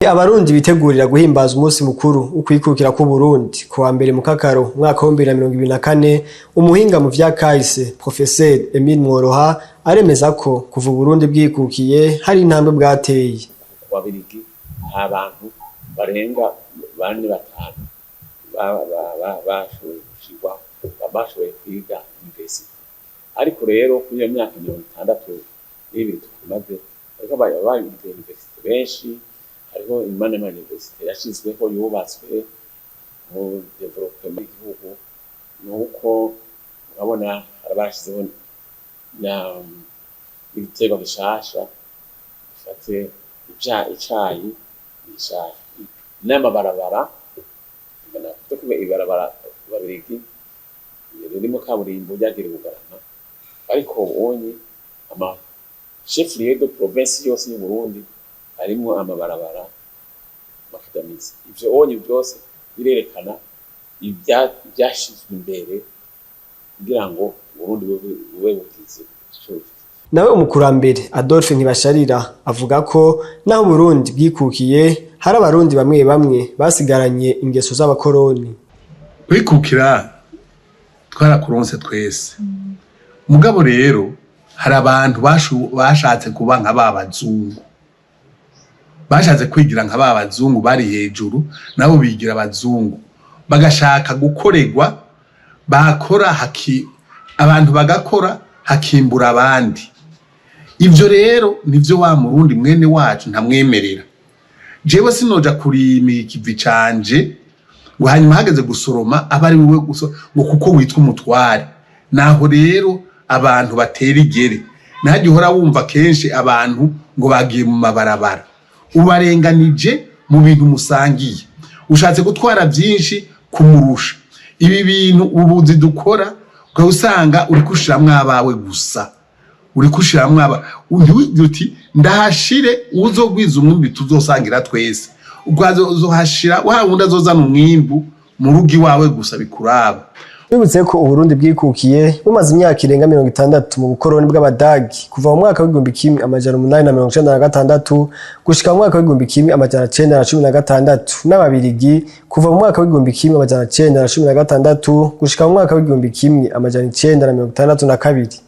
Abarundi bitegurira guhimbaza umunsi mukuru ukwikukira ku Burundi ku wa mbere mu Kakaro umwaka wa 2024 umuhinga mu vya kahise Professeur Emile Mworoha aremeza ko kuva Burundi bwikukiye hari intambwe bwateye. Wabirigi abantu barenga bane batanu bashoboye kwiga university, ariko rero kuri iyo myaka 60 n'ibiri tumaze ariko abaye university benshi hariho imana university yashizweho yubatswe mu development y'igihugu, nuko urabona arabashizeho na ibitego bishasha bifate icayi n'amabarabara ibarabara babirigi ririmo kaburimbo ryagira ubugarama, ariko ubonye ama chef lieu de province yose y'u Burundi harimo amabarabara makadamizi. Ivyo onye byose birerekana ibyashizwe imbere kugira ngo Burundi bube bukize. Nawe umukurambere Adolphe Ntibasharira avuga ko naho Burundi bwikukiye hari abarundi bamwe bamwe basigaranye ingeso z'abakoroni. Kwikukira twarakuronse twese, mugabo rero hari abantu bashatse kuba nka babazungu, bashatse kwigira nka babazungu bari hejuru nabo bigira abazungu, bagashaka gukorerwa bakora abantu bagakora hakimbura abandi. Ivyo rero nivyo wa Murundi mwene wacu ntamwemerera. Jewe sinoja kurima ikivi canje ngo hanyuma hageze gusoroma abari wewe ngo kuko witwa umutware. Naho rero abantu batera igere, naje uhora wumva kenshi abantu ngo bagiye mu mabarabara, ubarenganije mu bintu musangiye, ushatse gutwara byinshi kumurusha. Ibi bintu ubuzi dukora ukawusanga uri kushiramwe abawe gusa, uri kushiramwe aba uti ndahashire uzogwiza umwimbi tuzosangira twese, uzohashira wa wundi azozana umwimbu mu rugi wawe gusa bikuraba. Bibutse ko Uburundi bwikukiye bumaze imyaka irenga 60 mu bukoroni bw'Abadagi kuva mu mwaka wa 1896 gushika mu mwaka wa 1916 n'Ababirigi kuva mu mwaka wa 1916 gushika mu mwaka wa 1962.